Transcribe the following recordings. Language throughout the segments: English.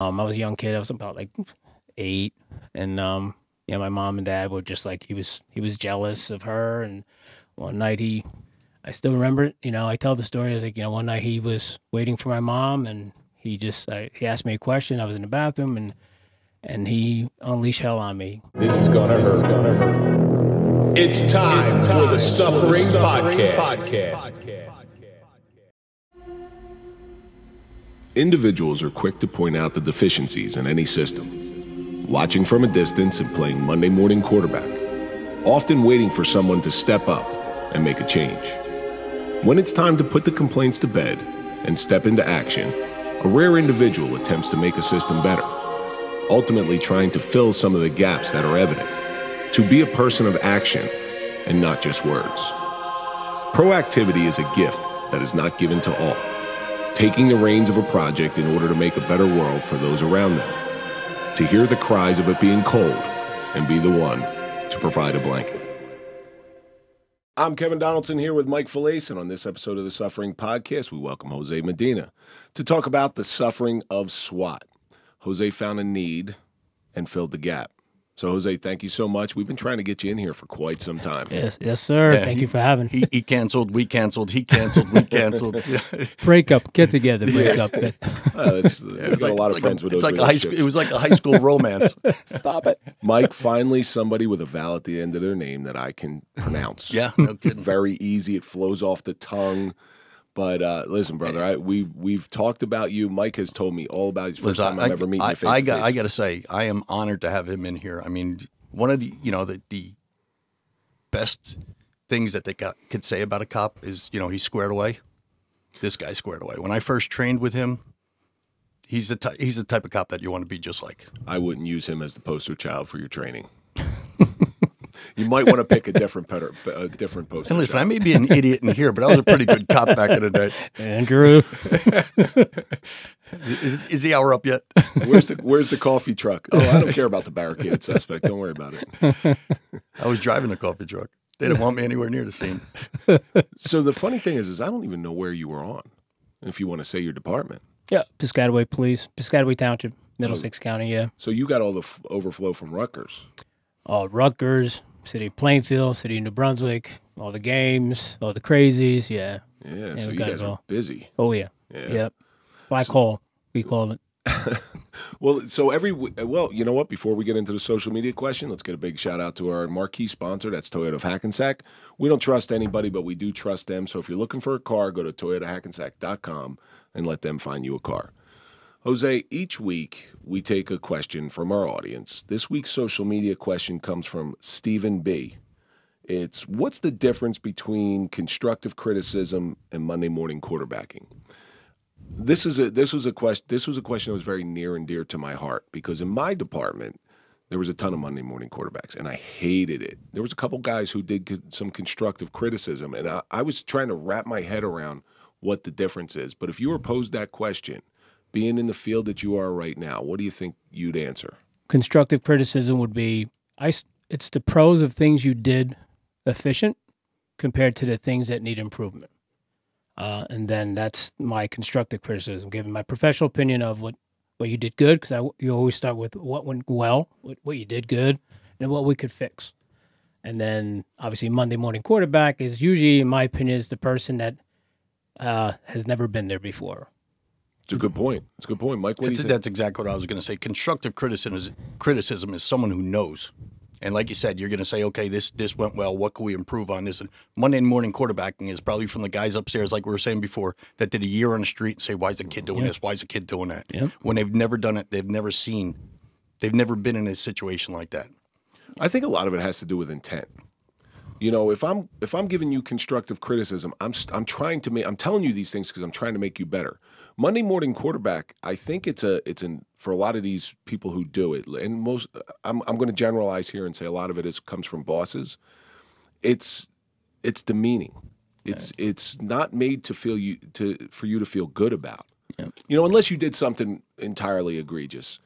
I was a young kid. I was about like 8, and yeah, my mom and dad were just like he was jealous of her. And one night I still remember it. I tell the story. I was like, one night he was waiting for my mom, and he asked me a question. I was in the bathroom, and he unleashed hell on me. This is gonna hurt. It's time for the Suffering Podcast. Individuals are quick to point out the deficiencies in any system, watching from a distance and playing Monday morning quarterback, often waiting for someone to step up and make a change. When it's time to put the complaints to bed and step into action, a rare individual attempts to make a system better, ultimately trying to fill some of the gaps that are evident, to be a person of action and not just words. Proactivity is a gift that is not given to all, taking the reins of a project in order to make a better world for those around them, to hear the cries of it being cold and be the one to provide a blanket. I'm Kevin Donaldson here with Mike Failace, and on this episode of the Suffering Podcast, we welcome Jose Medina to talk about the suffering of SWAT. Jose found a need and filled the gap. So, Jose, thank you so much. We've been trying to get you in here for quite some time. Yes, sir. Yeah, thank you for having. He canceled, we canceled, he canceled, we canceled. Break up, get together, break up. We got a lot of friends with those relationships. It was like a high school romance. Stop it. Mike, finally somebody with a vowel at the end of their name that I can pronounce. Yeah, no kidding. Very easy. It flows off the tongue. But listen, brother, we've talked about you. Mike has told me all about you. First time I'm ever meeting you face to face. I got to say, I am honored to have him in here. I mean, one of the the best things that they could say about a cop is he's squared away. This guy's squared away. When I first trained with him, he's the type of cop that you want to be just like. I wouldn't use him as the poster child for your training. You might want to pick a different poster. And listen, I may be an idiot in here, but I was a pretty good cop back in the day. Andrew, is the hour up yet? Where's the coffee truck? Oh, I don't care about the barricaded suspect. Don't worry about it. I was driving the coffee truck. They didn't want me anywhere near the scene. So the funny thing is I don't even know where you were on. If you want to say your department. Yeah, Piscataway Police, Piscataway Township, Middlesex County. Yeah. So you got all the overflow from Rutgers. Rutgers, City of Plainfield, City of New Brunswick, all the games, all the crazies, yeah. Yeah, so you guys are busy. Oh, yeah. Yep. Black hole, we call it. Well, you know what? Before we get into the social media question, let's get a big shout out to our marquee sponsor. That's Toyota of Hackensack. We don't trust anybody, but we do trust them. So if you're looking for a car, go to toyotahackensack.com and let them find you a car. Jose, each week we take a question from our audience. This week's social media question comes from Stephen B. It's, what's the difference between constructive criticism and Monday morning quarterbacking? This was a question that was very near and dear to my heart because in my department there was a ton of Monday morning quarterbacks and I hated it. There was a couple guys who did some constructive criticism and I was trying to wrap my head around what the difference is. But if you were posed that question, being in the field that you are right now, what do you think you'd answer? Constructive criticism would be, it's the pros of things you did efficient compared to the things that need improvement. And then that's my constructive criticism, giving my professional opinion of what you did good, because you always start with what went well, what you did good, and what we could fix. And then, obviously, Monday morning quarterback is usually, in my opinion, is the person that has never been there before. It's a good point. It's a good point. Mike, what do you think? That's exactly what I was going to say. Constructive criticism is someone who knows. And like you said, you're going to say, okay, this went well. What can we improve on this? And Monday morning quarterbacking is probably from the guys upstairs, like we were saying before, that did a year on the street and say, why is the kid doing this? Why is the kid doing that? When they've never done it, they've never been in a situation like that. I think a lot of it has to do with intent. If I'm giving you constructive criticism, I'm telling you these things because I'm trying to make you better. Monday morning quarterback, I think for a lot of these people who do it, and I'm going to generalize here and say a lot of it comes from bosses. It's demeaning. It's not made for you to feel good about. Unless you did something entirely egregious.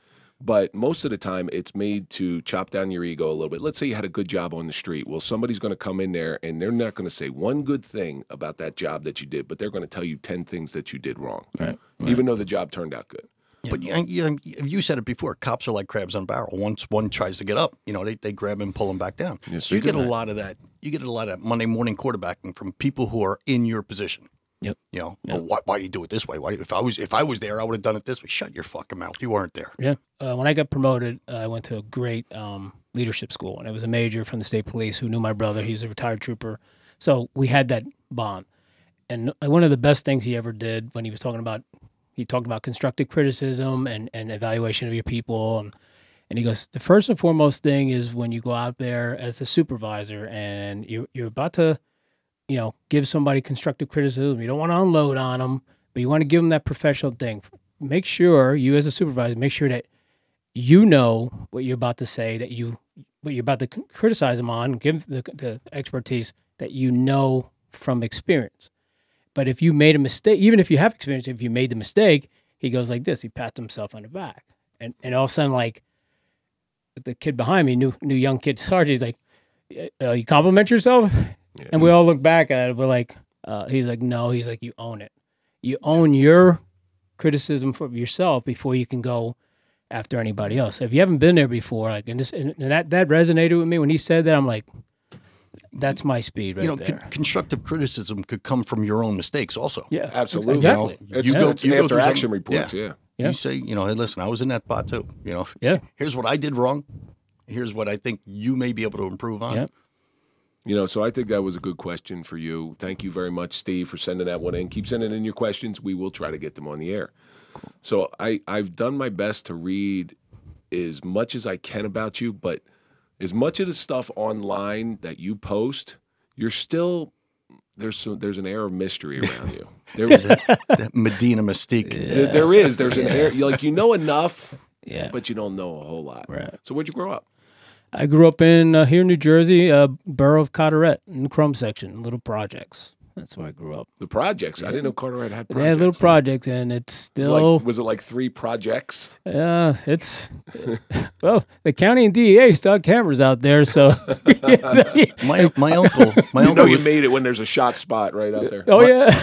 But most of the time, it's made to chop down your ego a little bit. Let's say you had a good job on the street. Well, somebody's going to come in there, and they're not going to say one good thing about that job that you did, but they're going to tell you 10 things that you did wrong, right. Even though the job turned out good. But you said it before. Cops are like crabs on a barrel. Once one tries to get up, they grab him and pull him back down. Yes, so you get a lot of that. You get a lot of Monday morning quarterbacking from people who are in your position. Yep. Well, why do you do it this way? If I was there, I would have done it this way. Shut your fucking mouth. You weren't there. Yeah. When I got promoted, I went to a great leadership school, and it was a major from the state police who knew my brother. He was a retired trooper, so we had that bond. And one of the best things he ever did when he talked about constructive criticism and evaluation of your people, and he goes, the first and foremost thing is when you go out there as the supervisor and you're about to, give somebody constructive criticism. You don't want to unload on them, but you want to give them that professional thing. Make sure you as a supervisor, make sure that you know what you're about to say, what you're about to criticize them on, give the expertise that you know from experience. But if you made a mistake, even if you have experience, if you made the mistake, he goes like this. He pats himself on the back. And all of a sudden, like, the kid behind me, new young kid sergeant, he's like, you compliment yourself? Yeah. And we all look back at it. We're like, he's like, no. He's like, you own it. You own your criticism for yourself before you can go after anybody else. So if you haven't been there before, like, and that resonated with me when he said that. I'm like, that's my speed right there. Constructive criticism could come from your own mistakes also. Yeah, absolutely. Exactly. It's after action reports, yeah. You say, hey, listen, I was in that spot too. Here's what I did wrong. Here's what I think you may be able to improve on. Yeah. So I think that was a good question for you. Thank you very much, Steve, for sending that one in. Keep sending in your questions. We will try to get them on the air. Cool. So I've done my best to read as much as I can about you, but as much of the stuff online that you post, you're still there's an air of mystery around you. There's that Medina mystique. Yeah. There is. There's an air. Like, enough, but you don't know a whole lot. Right. So where'd you grow up? I grew up in here in New Jersey, borough of Carteret, in the Chrome section, Little Projects. That's where I grew up. The projects? Yeah. I didn't know Carteret had projects. They had little projects, and it's still... Was it like 3 projects? It's... well, the county and DEA still have cameras out there, so... my uncle... you made it when there's a shot spot right out there. Oh,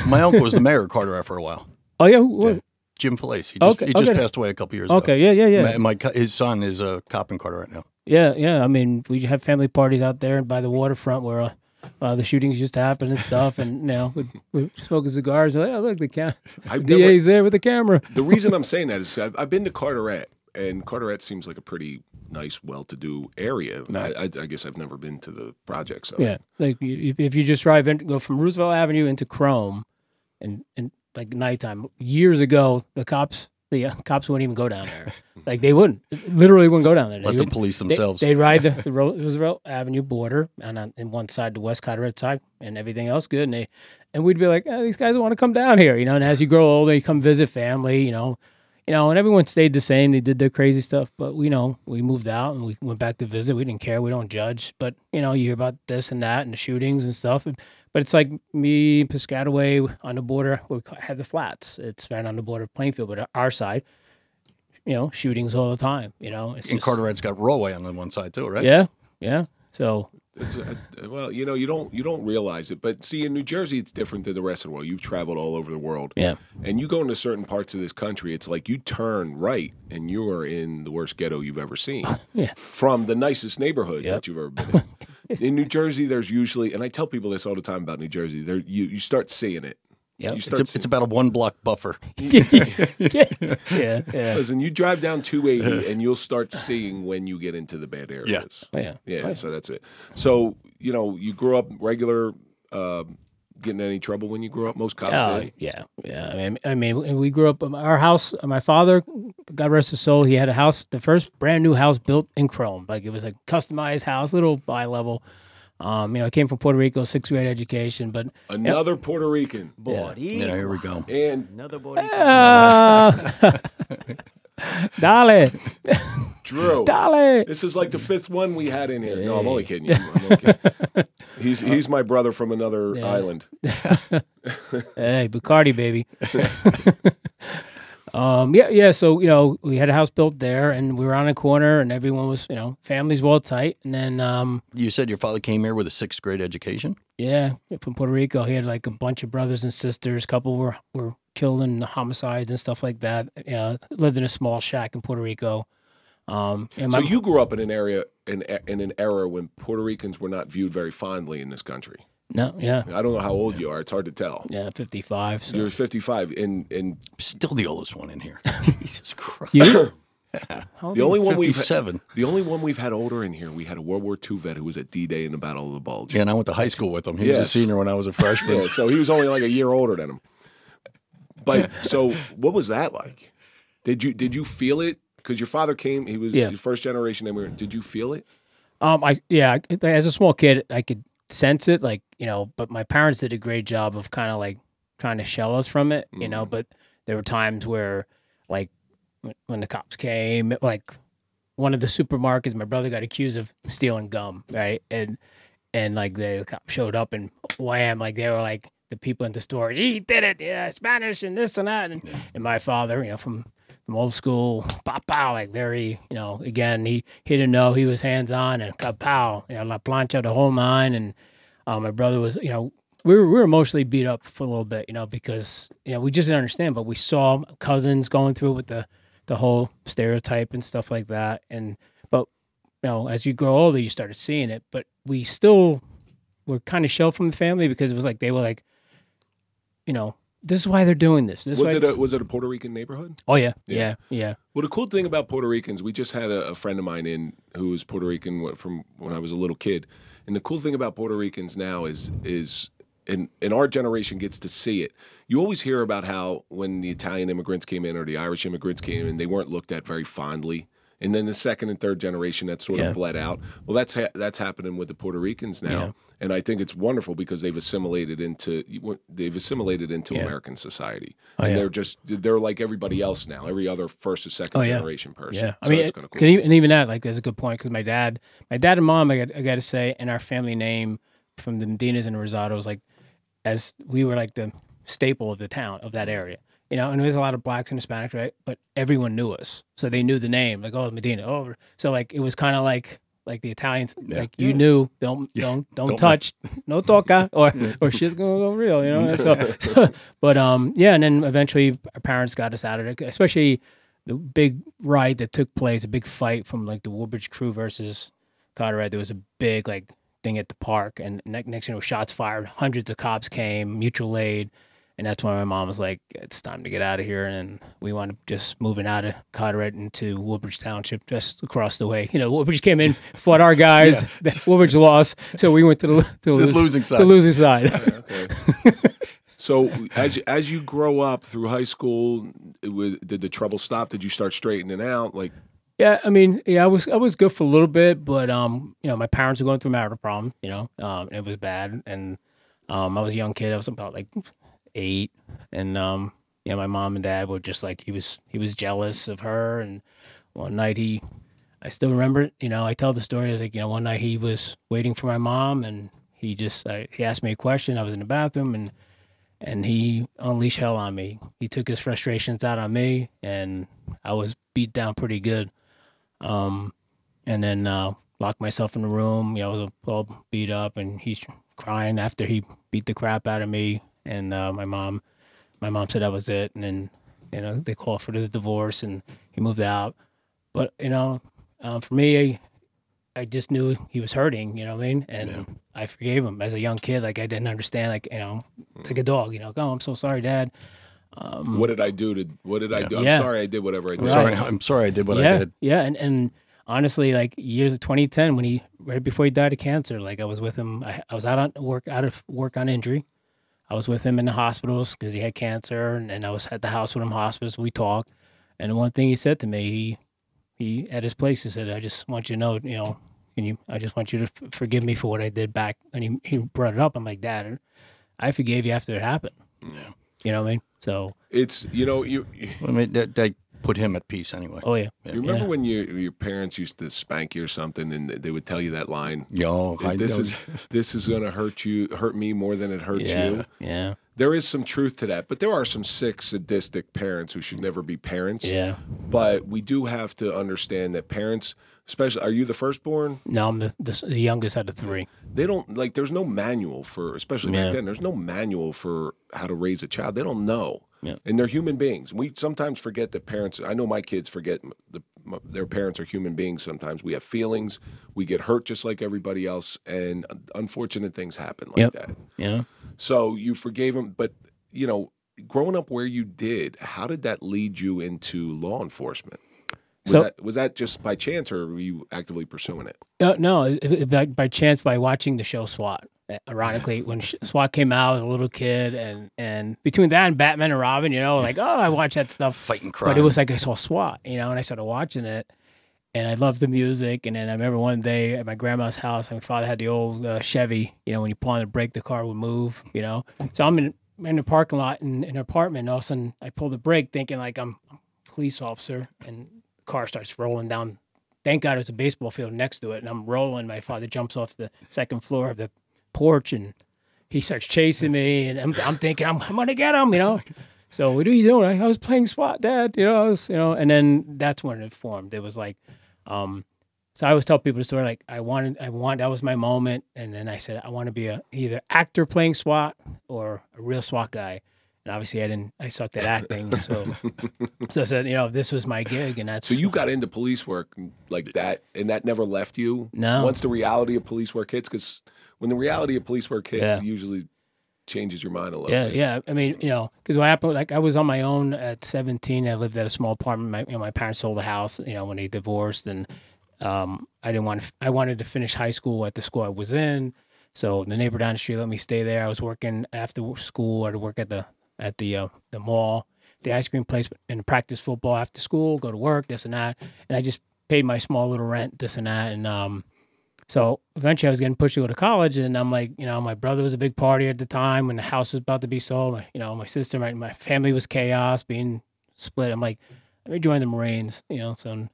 my uncle was the mayor of Carteret for a while. Oh, yeah? Who was it? Jim Failace. He just passed away a couple years ago. Okay, yeah. His son is a cop in Carteret now. Yeah. I mean, we have family parties out there by the waterfront where... the shootings just happen and stuff, and we're smoking cigars. We're like, oh, look, the DA's there with the camera. The reason I'm saying that is I've been to Carteret, and Carteret seems like a pretty nice, well-to-do area. Right. I guess I've never been to the projects. Yeah, like if you just go from Roosevelt Avenue into Chrome, and like nighttime, years ago, the cops wouldn't even go down there. Like, they wouldn't. Literally wouldn't go down there. Let them police themselves. They'd ride the Roosevelt Avenue border, and on one side, the West Carteret side, and everything else good. And we'd be like, these guys want to come down here, And as you grow older, you come visit family, and everyone stayed the same. They did their crazy stuff, but we moved out and we went back to visit. We didn't care. We don't judge. But you hear about this and that and the shootings and stuff. But it's like me, Piscataway on the border. We have the flats. It's right on the border of Plainfield, but our side, shootings all the time. And Carteret's got Rollway on the one side too, right? Yeah. So it's you don't realize it, but see, in New Jersey, it's different than the rest of the world. You've traveled all over the world, and you go into certain parts of this country. It's like you turn right, and you are in the worst ghetto you've ever seen. From the nicest neighborhood that you've ever been in. In New Jersey, there's usually, and I tell people this all the time about New Jersey, you start seeing it. Yep. It's about a 1-block buffer. Yeah. Listen, you drive down 280 and you'll start seeing when you get into the bad areas. Yeah. So that's it. So, you grew up regular, getting in any trouble when you grew up? Most cops did. Yeah. I mean, we grew up, our house, my father, God rest his soul, he had a house, the first brand new house built in Chrome. Like, it was a customized house, little bi-level. I came from Puerto Rico, 6th grade education, but another Puerto Rican. Yeah, here we go. And another Puerto Rican. Dale. Drew. Dale. This is like the 5th one we had in here. No, I'm only kidding you. He's my brother from another island. Hey, Bacardi, baby. So, we had a house built there, and we were on a corner, and everyone was, families were all tight. And then... you said your father came here with a 6th grade education? Yeah, from Puerto Rico. He had like a bunch of brothers and sisters. A couple were killed in homicides and stuff like that. Lived in a small shack in Puerto Rico. And So you grew up in an area in an era when Puerto Ricans were not viewed very fondly in this country. No, yeah. I don't know how old you are. It's hard to tell. Yeah, 55. So. You're 55. And Still the oldest one in here. Jesus Christ. You? the only one 57. the only one we've had older in here, we had a World War II vet who was at D-Day in the Battle of the Bulge. Yeah, and I went to high school with him. He was a senior when I was a freshman. Yeah, so he was only like a year older than him. But so what was that like? Did you feel it? Because your father came, he was first generation immigrant. Did you feel it? As a small kid, I could sense it, like, but my parents did a great job of kind of like trying to shell us from it, but there were times where, like, when the cops came, like, one of the supermarkets, my brother got accused of stealing gum, right? And like, the cops showed up and wham, like, they were like, the people in the store, he did it, yeah, Spanish and this and that. And my father, from old school, pow, like very, again, he didn't know he was hands-on and pow, la plancha, the whole nine. And my brother was, we were emotionally beat up for a little bit, because, we just didn't understand, but we saw cousins going through with the whole stereotype and stuff like that. But as you grow older, you started seeing it, but we still were kind of shelved from the family because it was like, they were like, this is why they're doing this. Was it a Puerto Rican neighborhood? Oh, yeah. Well, the cool thing about Puerto Ricans, we just had a friend of mine in who was Puerto Rican from when I was a little kid. And the cool thing about Puerto Ricans now is and our generation gets to see it. You always hear about how when the Italian immigrants came in or the Irish immigrants came in, they weren't looked at very fondly. And then the second and third generation, that sort of bled out. Well, that's happening with the Puerto Ricans now. Yeah. And I think it's wonderful because they've assimilated into American society. And they're like everybody else now, every other first or second generation person. Yeah, so that's kind of cool. And even that, like, is a good point because my dad and mom, I got to say, and our family name from the Medinas and the Rosados, like, as we were like the staple of the town of that area. And there's a lot of blacks and Hispanics, right? But everyone knew us, so they knew the name, like, oh, Medina, oh. So like it was kind of like the Italians, like you knew, don't touch, no toca, or shit's gonna go real, But and then eventually our parents got us out of it, especially the big riot that took place, a big fight from like the Woodbridge crew versus Carteret. There was a big like thing at the park, and next thing, shots fired, hundreds of cops came, mutual aid. And that's when my mom was like, it's time to get out of here. And we wound up just moving out of Carteret into Woodbridge Township, just across the way. Woodbridge came in, fought our guys. Woodbridge lost. So we went to the losing side. The losing side. Okay. So as you grow up through high school, did the trouble stop? Did you start straightening out? Like, yeah, I mean, I was good for a little bit, but my parents were going through marital problems. It was bad, and I was a young kid. I was about like 8, and my mom and dad were just like, he was jealous of her. And one night I still remember it. I tell the story. I was like, one night he was waiting for my mom, and he asked me a question. I was in the bathroom, and he unleashed hell on me. He took his frustrations out on me, and I was beat down pretty good. And then locked myself in the room. I was all beat up, and he's crying after he beat the crap out of me. And my mom said that was it. And then they called for the divorce, and he moved out. But for me, I just knew he was hurting. You know what I mean? And I forgave him as a young kid. Like, I didn't understand. Like, like a dog. Oh, I'm so sorry, Dad. What did I do? I'm sorry I did whatever I did. I'm sorry I did what I did. Yeah, and honestly, like, years of 2010, right before he died of cancer, like, I was with him. I was out of work on injury. I was with him in the hospitals because he had cancer, and I was at the house with him, hospice. We talked, and one thing he said to me, he at his place, he said, "I just want you to know, I just want you to forgive me for what I did back." And he brought it up. I'm like, "Dad, I forgave you after it happened." Yeah, you know what I mean? So it's I mean that put him at peace anyway. Oh yeah. You remember when your parents used to spank you or something, and they would tell you that line? Yo, this is going to hurt me more than it hurts you. Yeah. There is some truth to that, but there are some sick, sadistic parents who should never be parents. Yeah. But we do have to understand that parents, especially, are you the firstborn? No, I'm the youngest out of 3. They don't, like, there's no manual for, especially back then, there's no manual for how to raise a child. They don't know. Yeah. And they're human beings. We sometimes forget that parents, I know my kids forget their parents are human beings sometimes. We have feelings. We get hurt just like everybody else. And unfortunate things happen like that. Yeah. So you forgave them. But, you know, growing up where you did, how did that lead you into law enforcement? Was that just by chance, or were you actively pursuing it? No, by chance, by watching the show SWAT. Ironically, when SWAT came out, I was a little kid, and between that and Batman and Robin, you know, like, oh, I watched that stuff. Fighting crime. But it was like I saw SWAT, you know, and I started watching it, and I loved the music. And then I remember one day at my grandma's house, my father had the old Chevy, you know, when you pull on the brake, the car would move, you know. So I'm in the parking lot in an apartment, and all of a sudden I pull the brake thinking like I'm a police officer, and the car starts rolling down. Thank God it was a baseball field next to it, and I'm rolling. My father jumps off the second floor of the porch, and he starts chasing me, and I'm thinking I'm gonna get him, you know. So what are you doing? I was playing SWAT, Dad. You know, and then that's when it formed. It was like, so I always tell people the story, like I want that was my moment, and then I said I want to be either actor playing SWAT or a real SWAT guy. And obviously I sucked at acting, so I said, you know, this was my gig, and that's. So you got into police work like that, and that never left you? No. Once the reality of police work hits, because when the reality of police work hits, it usually changes your mind a little bit. Yeah. I mean, you know, because what happened, like I was on my own at 17. I lived at a small apartment. My parents sold the house, you know, when they divorced, and I wanted to finish high school at the school I was in. So the neighbor down the street let me stay there. I was working after school. I'd work at the mall, the ice cream place, and practice football after school, go to work, this and that. And I just paid my small little rent, this and that. And so eventually I was getting pushed to go to college, and I'm like, you know, my brother was a big party at the time when the house was about to be sold. My sister, my family was chaos, being split. I'm like, let me join the Marines, you know. So in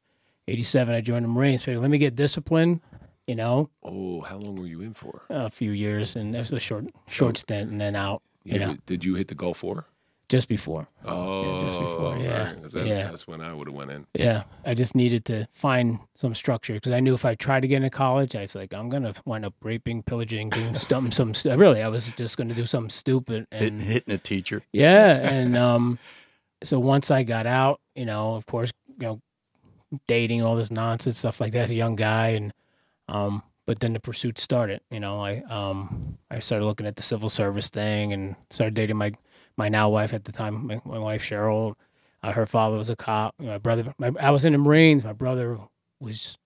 87, I joined the Marines. Figured, let me get disciplined, you know. Oh, how long were you in for? A few years, and that was a short stint, and then out. You know. Did you hit the Gulf War? Just before. Oh, just before. Yeah, right. That's when I would have went in. Yeah, I just needed to find some structure because I knew if I tried to get into college, I was like, I'm gonna wind up raping, pillaging, doing something. Really, I was just gonna do something stupid and hitting a teacher. Yeah, and so once I got out, you know, of course, you know, dating, all this nonsense, stuff like that as a young guy, and but then the pursuit started. You know, I started looking at the civil service thing and started dating my now wife at the time, my wife Cheryl. Her father was a cop. My brother, I was in the Marines. My brother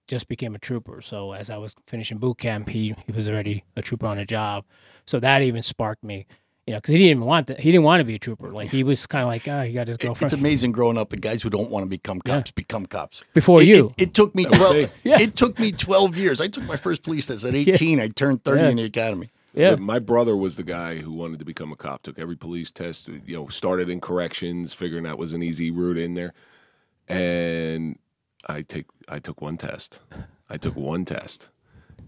just became a trooper. So as I was finishing boot camp, he was already a trooper on a job. So that even sparked me, you know, because he didn't want that. He didn't want to be a trooper. Like he was kind of like, he got his girlfriend. It's amazing growing up. The guys who don't want to become cops become cops. Before you, it took me 12. It took me 12 years. I took my first police test at 18. I turned 30 in the academy. Yeah, my brother was the guy who wanted to become a cop. Took every police test. You know, started in corrections, figuring that was an easy route in there. And I took one test. I took one test,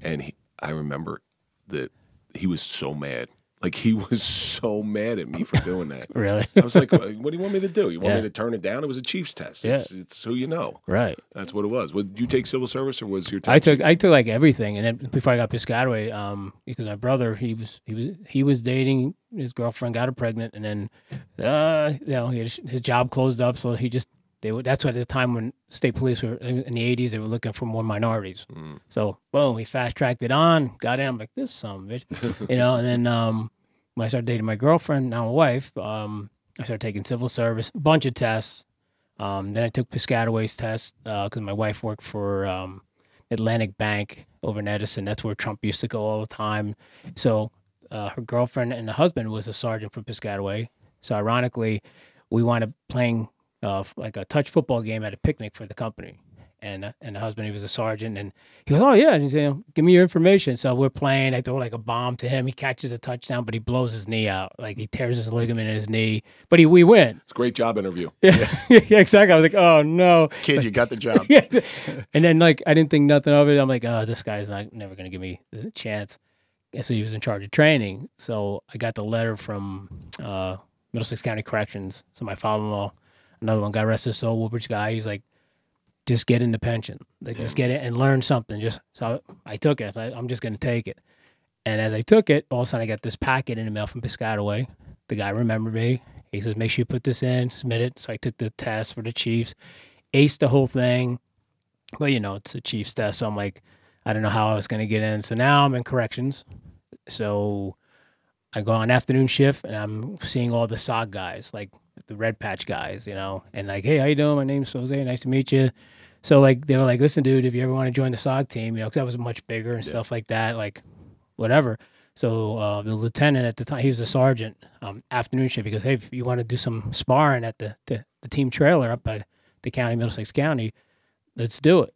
and I remember that he was so mad. Like he was so mad at me for doing that. Really? I was like, "What do you want me to do? You want me to turn it down?" It was a Chiefs test. It's who you know. Right. That's what it was. Did you take civil service, or was your? I took like everything, and then before I got Piscataway, because my brother he was dating his girlfriend, got her pregnant, and then you know, his job closed up, so he just. That's what at the time when state police were in the 80s, they were looking for more minorities. So, boom, we fast-tracked it on, got in. I'm like, this son of a bitch. You know, and then when I started dating my girlfriend, now my wife, I started taking civil service, a bunch of tests. Then I took Piscataway's test because my wife worked for Atlantic Bank over in Edison. That's where Trump used to go all the time. So her girlfriend and the husband was a sergeant for Piscataway. So, ironically, we wound up playing like a touch football game at a picnic for the company. and the husband, he was a sergeant, and he goes, "Oh yeah, and, you know, give me your information." So we're playing. I throw like a bomb to him. He catches a touchdown, but he blows his knee out. Like he tears his ligament in his knee. But we win. It's a great job interview. Yeah, yeah, exactly. I was like, "Oh no, Kid, you got the job. yeah." And then like I didn't think nothing of it. I'm like, "Oh, this guy's never gonna give me the chance." And so he was in charge of training. So I got the letter from Middlesex County Corrections. So my father-in-law, another one, got arrested. So Woodbridge guy, he's like, just get in the pension. Like, just get it and learn something. So I took it. I'm just going to take it. And as I took it, all of a sudden I got this packet in the mail from Piscataway. The guy remembered me. He says, make sure you put this in, submit it. So I took the test for the Chiefs, aced the whole thing. But, you know, it's a Chiefs test. So I'm like, I don't know how I was going to get in. So now I'm in corrections. So I go on afternoon shift, and I'm seeing all the SOG guys, like the red patch guys, you know, and like, hey, how you doing? My name's Jose. Nice to meet you. So like, they were like, listen, dude, if you ever want to join the SOG team, you know, because I was much bigger and stuff like that, like whatever. So the lieutenant at the time, he was a sergeant, afternoon shift. He goes, hey, if you want to do some sparring at the team trailer up by the county, Middlesex County, let's do it.